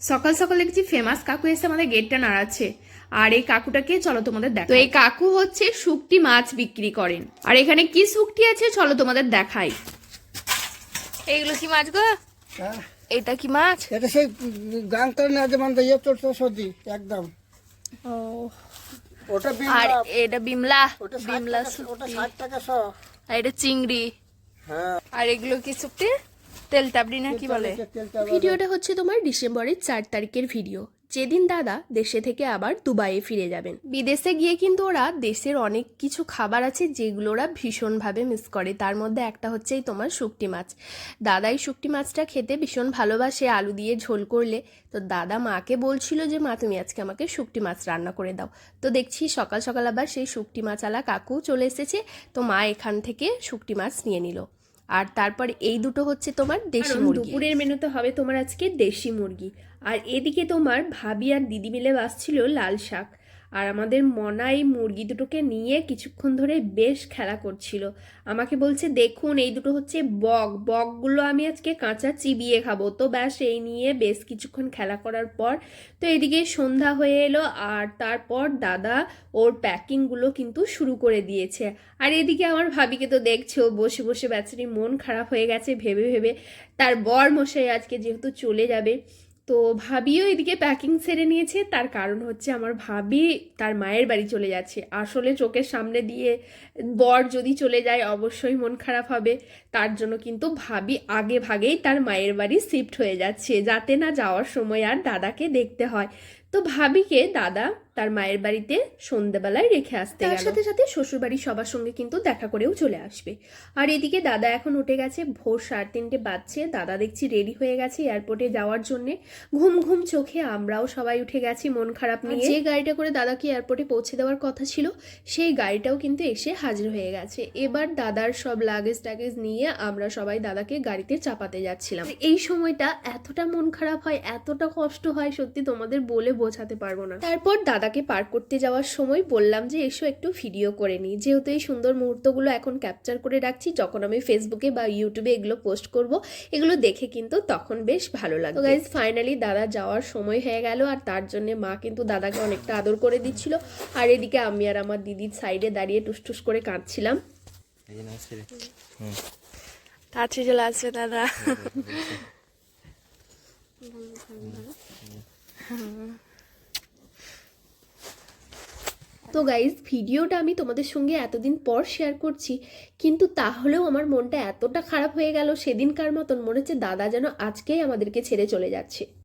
সকাল সকাল দেখছি ফেমাস কাকু এসে আমাদের গেটটা নাড়াচ্ছে। আর এই কাকুটাকে চলো তোমাদের দেখো। তো এই কাকু হচ্ছে শুকটি মাছ বিক্রি করেন। আর এখানে কি শুকটি আছে চলো তোমাদের দেখাই। এইগুলো কি মাছ গো? হ্যাঁ, এটা কি মাছ? এটা সেই গাংটার না যেমন ইয়ে চলছে সর্দি একদম। ও, ওটা আর বিমলা, এটা বিমলা। ওটা বিমলা 60 টাকা, ওটা শুকটি। 60 টাকা শ। আর এটা চিংড়ি। হ্যাঁ, আর এগুলো কি শুকটি? তেল টাবড়ি না কি বলে? তেলটা ভিডিওটা হচ্ছে তোমার ডিসেম্বরের 4 তারিখের ভিডিও, যেদিন দাদা দেশে থেকে আবার দুবাইয়ে ফিরে যাবেন। বিদেশে গিয়ে কিন্তু ওরা দেশের অনেক কিছু খাবার আছে যেগুলো ওরা ভীষণভাবে মিস করে। তার মধ্যে একটা হচ্ছে এই তোমার শুকটি মাছ। দাদা এই শুকটি মাছটা খেতে ভীষণ ভালোবাসে, আলু দিয়ে ঝোল করলে। তো দাদা মাকে বলছিল যে মা তুমি আজকে আমাকে শুকটি মাছ রান্না করে দাও। তো দেখছি সকাল সকাল আবার সেই শুকটি মাছওয়ালা কাকু চলে এসেছে। তো মা এখান থেকে শুকটি মাছ নিয়ে নিল। আর তারপর এই দুটো হচ্ছে তোমার দেশি মুরগি। দুপুরের মেনুতে হবে তোমার আজকে দেশি মুরগি। আর এদিকে তোমার ভাবি আর দিদি মিলে বাসছিল লাল শাক। আর আমাদের মনা এই মুরগি দুটোকে নিয়ে কিছুক্ষণ ধরে বেশ খেলা করছিল। আমাকে বলছে দেখুন এই দুটো হচ্ছে বক, বকগুলো আমি আজকে কাঁচা চিবিয়ে খাবো। তো ব্যাস এই নিয়ে বেশ কিছুক্ষণ খেলা করার পর তো এদিকে সন্ধ্যা হয়ে এলো। আর তারপর দাদা ওর প্যাকিংগুলো কিন্তু শুরু করে দিয়েছে। আর এদিকে আমার ভাবিকে তো দেখছো বসে বসে বেচারি মন খারাপ হয়ে গেছে ভেবে ভেবে। তার বর মশাই আজকে যেহেতু চলে যাবে, তো ভাবিও এদিকে প্যাকিং সেরে নিয়েছে। তার কারণ হচ্ছে আমার ভাবি তার মায়ের বাড়ি চলে যাচ্ছে। আসলে চোখের সামনে দিয়ে বর যদি চলে যায় অবশ্যই মন খারাপ হবে। তার জন্য কিন্তু ভাবি আগে ভাগেই তার মায়ের বাড়ি শিফট হয়ে যাচ্ছে, যাতে না যাওয়ার সময় আর দাদাকে দেখতে হয়। তো ভাবিকে দাদা তার মায়ের বাড়িতে সন্ধ্যেবেলায় রেখে আসতে গেল। তার সাথে সাথে শ্বশুরবাড়ির সবার সঙ্গে কিন্তু দেখা করেও চলে আসবে। আর এদিকে দাদা এখন উঠে গেছে, ভোর 3:30 বাজছে। দাদা দেখছি রেডি হয়ে গেছে এয়ারপোর্টে যাওয়ার জন্যে। ঘুম ঘুম চোখে আমরাও সবাই উঠে গেছি মন খারাপ নিয়ে। যে গাড়িটা করে দাদাকে এয়ারপোর্টে পৌঁছে দেওয়ার কথা ছিল সেই গাড়িটাও কিন্তু এসে হাজির হয়ে গেছে। এবার দাদার সব লাগেজ টাগেজ নিয়ে আমরা সবাই দাদাকে গাড়িতে চাপাতে যাচ্ছিলাম। এই সময়টা এতটা মন খারাপ হয়, এতটা কষ্ট হয়, সত্যি তোমাদের বলে বোঝাতে পারবো না। তারপর দাদাকে পার করতে যাওয়ার সময় বললাম যে এসো একটু ভিডিও করে নিই, যেহেতু এই সুন্দর মুহূর্তগুলো এখন ক্যাপচার করে রাখছি, যখন আমি ফেসবুকে বা ইউটিউবে এগুলো পোস্ট করব এগুলো দেখে কিন্তু তখন বেশ ভালো লাগবে। তো গাইজ ফাইনালি দাদা যাওয়ার সময় হয়ে গেল। আর তার জন্য মা কিন্তু দাদাকে অনেকটা আদর করে দিচ্ছিল। আর এদিকে আমি আর আমার দিদির সাইডে দাঁড়িয়ে টুসটুস করে কাঁদছিলাম। তাড়াতাড়ি চলে আসবে দাদা। তো গাইজ ভিডিওটা আমি তোমাদের সঙ্গে এতদিন পর শেয়ার করছি, কিন্তু তাহলেও আমার মনটা এতটা খারাপ হয়ে গেল সেদিনকার মতন, মনে হচ্ছে দাদা যেন আজকেই আমাদেরকে ছেড়ে চলে যাচ্ছে।